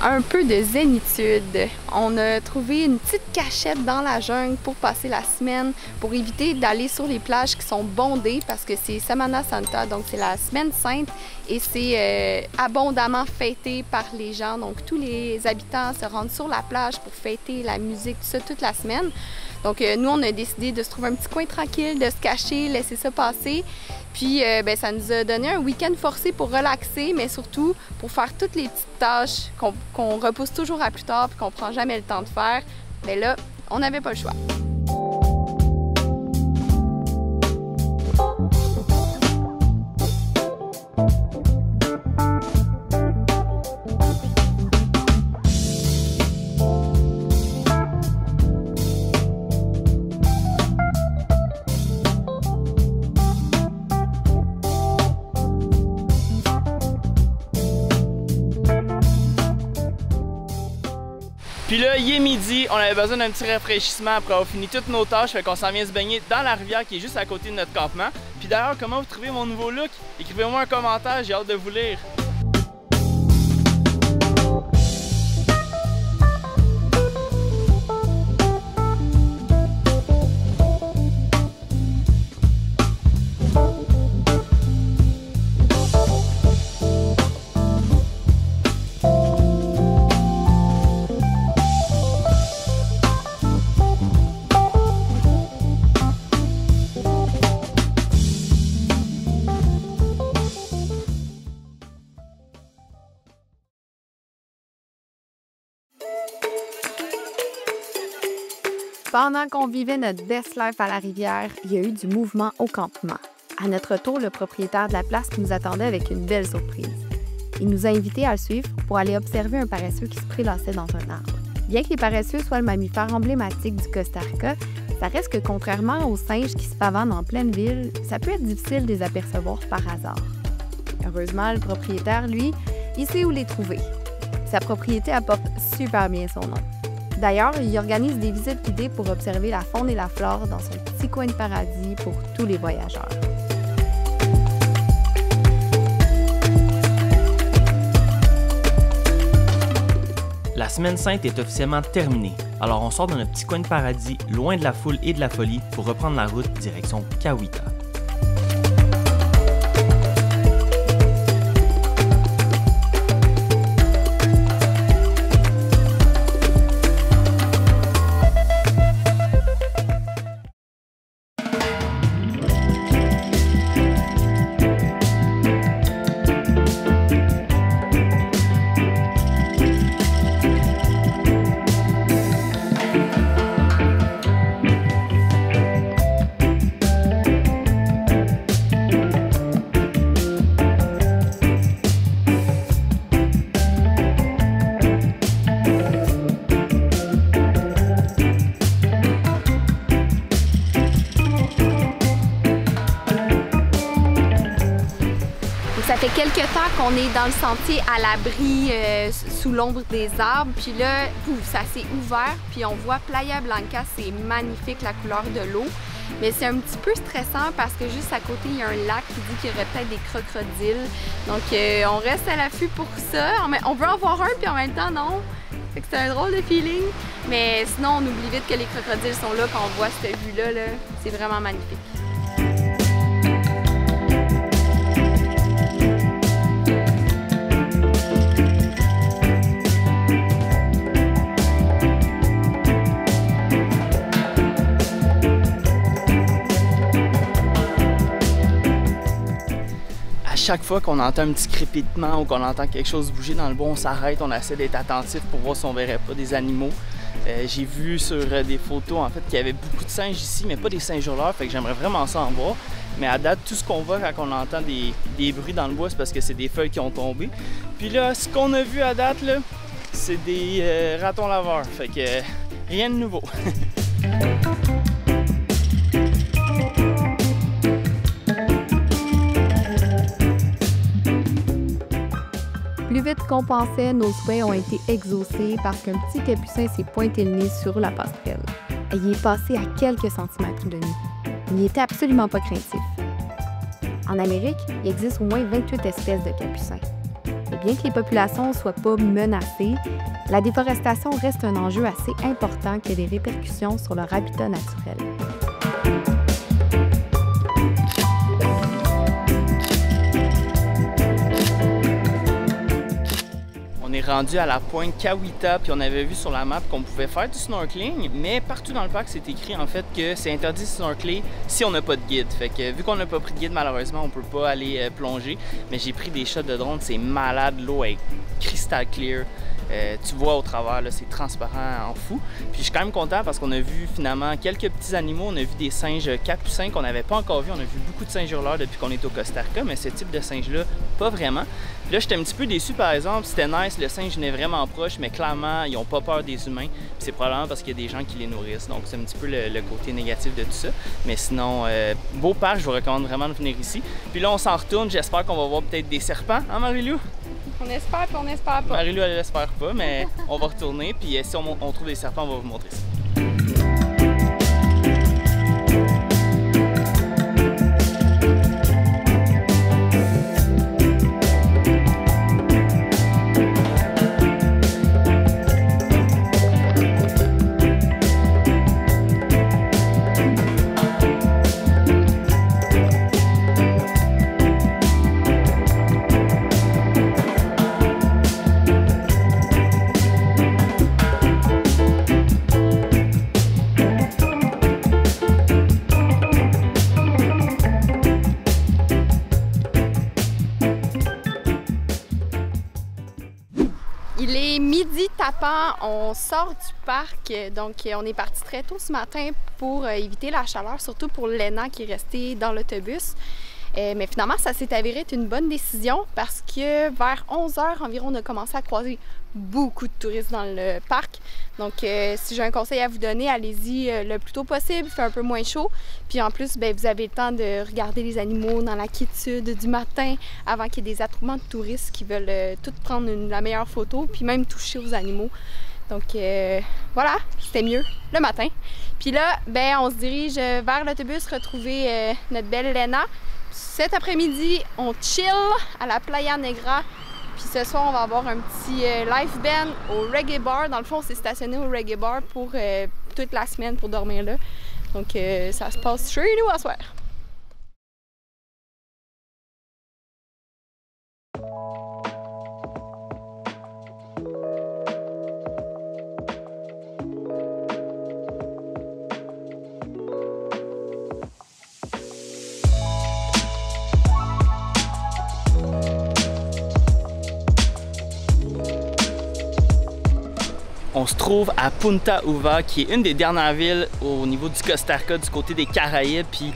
un peu de zénitude. On a trouvé une petite cachette dans la jungle pour passer la semaine, pour éviter d'aller sur les plages qui sont bondées parce que c'est Semana Santa, donc c'est la semaine sainte et c'est abondamment fêté par les gens. Donc tous les habitants se rendent sur la plage pour fêter la musique, tout ça, toute la semaine. Donc nous, on a décidé de se trouver un petit coin tranquille, de se cacher, laisser ça passer. Puis ça nous a donné un week-end forcé pour relaxer, mais surtout pour faire toutes les petites tâches qu'on repousse toujours à plus tard et qu'on prend jamais le temps de faire. Mais là, on n'avait pas le choix. Puis là, il est midi, on avait besoin d'un petit rafraîchissement après avoir fini toutes nos tâches, fait qu'on s'en vient se baigner dans la rivière qui est juste à côté de notre campement. Puis d'ailleurs, comment vous trouvez mon nouveau look? Écrivez-moi un commentaire, j'ai hâte de vous lire. Pendant qu'on vivait notre best life à la rivière, il y a eu du mouvement au campement. À notre retour, le propriétaire de la place nous attendait avec une belle surprise. Il nous a invités à le suivre pour aller observer un paresseux qui se prélassait dans un arbre. Bien que les paresseux soient le mammifère emblématique du Costa Rica, ça reste que contrairement aux singes qui se pavanent en pleine ville, ça peut être difficile de les apercevoir par hasard. Heureusement, le propriétaire, lui, il sait où les trouver. Sa propriété apporte super bien son nom. D'ailleurs, il organise des visites guidées pour observer la faune et la flore dans son petit coin de paradis pour tous les voyageurs. La semaine sainte est officiellement terminée, alors on sort de notre petit coin de paradis, loin de la foule et de la folie, pour reprendre la route direction Cahuita. Ça fait quelques temps qu'on est dans le sentier à l'abri sous l'ombre des arbres. Puis là, ça s'est ouvert. Puis on voit Playa Blanca, c'est magnifique la couleur de l'eau. Mais c'est un petit peu stressant parce que juste à côté, il y a un lac qui dit qu'il y aurait peut-être des crocodiles. Donc on reste à l'affût pour ça. On veut en voir un, puis en même temps, non. Fait que c'est un drôle de feeling. Mais sinon, on oublie vite que les crocodiles sont là quand on voit cette vue-là. Là. C'est vraiment magnifique. Chaque fois qu'on entend un petit crépitement ou qu'on entend quelque chose bouger dans le bois, on s'arrête, on essaie d'être attentif pour voir si on verrait pas des animaux. J'ai vu sur des photos en fait qu'il y avait beaucoup de singes ici, mais pas des singes hurleurs, fait que j'aimerais vraiment ça en voir. Mais à date, tout ce qu'on voit quand on entend des bruits dans le bois, c'est parce que c'est des feuilles qui ont tombé. Puis là, ce qu'on a vu à date, là, c'est des ratons laveurs, fait que rien de nouveau. Plus vite qu'on pensait, nos souhaits ont été exaucés parce qu'un petit capucin s'est pointé le nez sur la passerelle. Et il est passé à quelques centimètres de nous. Il n'était absolument pas craintif. En Amérique, il existe au moins 28 espèces de capucins. bien que les populations ne soient pas menacées, la déforestation reste un enjeu assez important qui a des répercussions sur leur habitat naturel. On est rendu à la pointe Kawita, puis on avait vu sur la map qu'on pouvait faire du snorkeling, mais partout dans le parc, c'est écrit en fait que c'est interdit de snorkeler si on n'a pas de guide. Fait que vu qu'on n'a pas pris de guide, malheureusement, on peut pas aller plonger. Mais j'ai pris des shots de drone, c'est malade, l'eau est crystal clear. Tu vois au travers, c'est transparent en fou. Puis je suis quand même content parce qu'on a vu finalement quelques petits animaux. On a vu des singes capucins qu'on n'avait pas encore vu. On a vu beaucoup de singes hurleurs depuis qu'on est au Costa Rica, mais ce type de singe-là, pas vraiment. Puis là, j'étais un petit peu déçu par exemple. C'était nice, le singe venait vraiment proche, mais clairement, ils n'ont pas peur des humains. Puis c'est probablement parce qu'il y a des gens qui les nourrissent. Donc c'est un petit peu le côté négatif de tout ça. Mais sinon, beau parc, je vous recommande vraiment de venir ici. Puis là, on s'en retourne. J'espère qu'on va voir peut-être des serpents, hein Marie-Lou? On espère puis on espère pas. Marie-Lou, elle l'espère pas, mais on va retourner. Puis si on trouve des serpents, on va vous montrer ça. Il est midi tapant, on sort du parc, donc on est parti très tôt ce matin pour éviter la chaleur, surtout pour Lena qui est restée dans l'autobus. Mais finalement, ça s'est avéré être une bonne décision parce que vers 11 h environ, on a commencé à croiser beaucoup de touristes dans le parc. Donc, si j'ai un conseil à vous donner, allez-y le plus tôt possible, il fait un peu moins chaud. Puis en plus, bien, vous avez le temps de regarder les animaux dans la quiétude du matin avant qu'il y ait des attroupements de touristes qui veulent tous prendre la meilleure photo, puis même toucher aux animaux. Donc voilà, c'était mieux le matin. Puis là, ben, on se dirige vers l'autobus retrouver notre belle Lena. Cet après-midi, on chill à la Playa Negra. Puis ce soir, on va avoir un petit live band au Reggae Bar. Dans le fond, on s'est stationné au Reggae Bar pour toute la semaine pour dormir là. Donc ça se passe chez nous à soir. On se trouve à Punta Uva, qui est une des dernières villes au niveau du Costa Rica, du côté des Caraïbes. Puis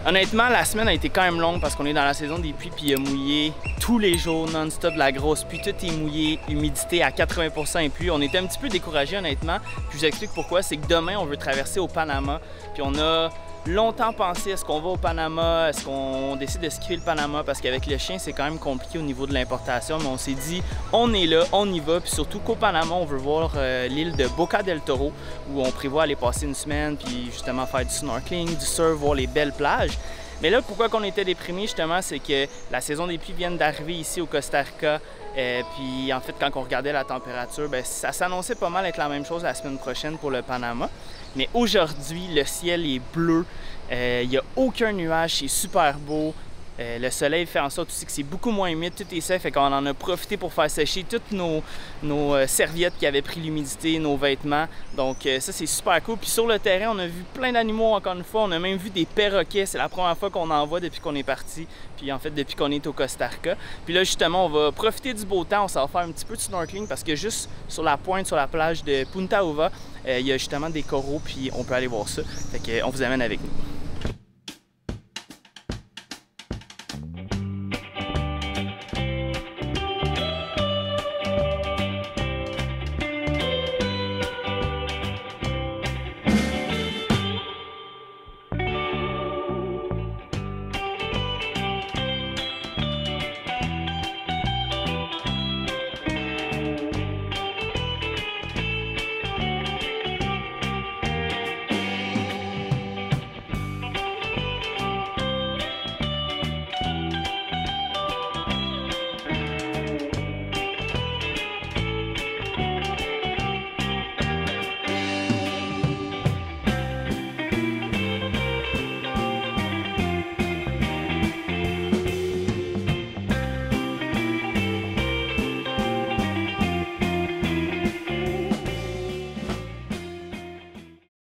honnêtement, la semaine a été quand même longue parce qu'on est dans la saison des pluies, puis il a mouillé tous les jours, non-stop, la grosse pluie, tout est mouillé, humidité à 80% et plus. On était un petit peu découragés honnêtement, puis je vous explique pourquoi. C'est que demain, on veut traverser au Panama, puis on a longtemps pensé, est-ce qu'on va au Panama, est-ce qu'on décide de skipper le Panama, parce qu'avec le chien, c'est quand même compliqué au niveau de l'importation, mais on s'est dit, on est là, on y va, puis surtout qu'au Panama, on veut voir l'île de Boca del Toro, où on prévoit aller passer une semaine, puis justement faire du snorkeling, du surf, voir les belles plages. Mais là, pourquoi qu'on était déprimés, justement, c'est que la saison des pluies vient d'arriver ici au Costa Rica. Puis en fait, quand on regardait la température, bien, ça s'annonçait pas mal être la même chose la semaine prochaine pour le Panama. Mais aujourd'hui, le ciel est bleu, il n'y a aucun nuage, c'est super beau. Le soleil fait en sorte aussi que c'est beaucoup moins humide, tout est sec, fait qu'on en a profité pour faire sécher toutes nos serviettes qui avaient pris l'humidité, nos vêtements. Donc ça, c'est super cool. Puis sur le terrain, on a vu plein d'animaux encore une fois. On a même vu des perroquets. C'est la première fois qu'on en voit depuis qu'on est parti. Puis en fait, depuis qu'on est au Costa Rica. Puis là, justement, on va profiter du beau temps. On s'en va faire un petit peu de snorkeling parce que juste sur la pointe, sur la plage de Punta Uva, il y a justement des coraux, puis on peut aller voir ça. Fait qu'on vous amène avec nous.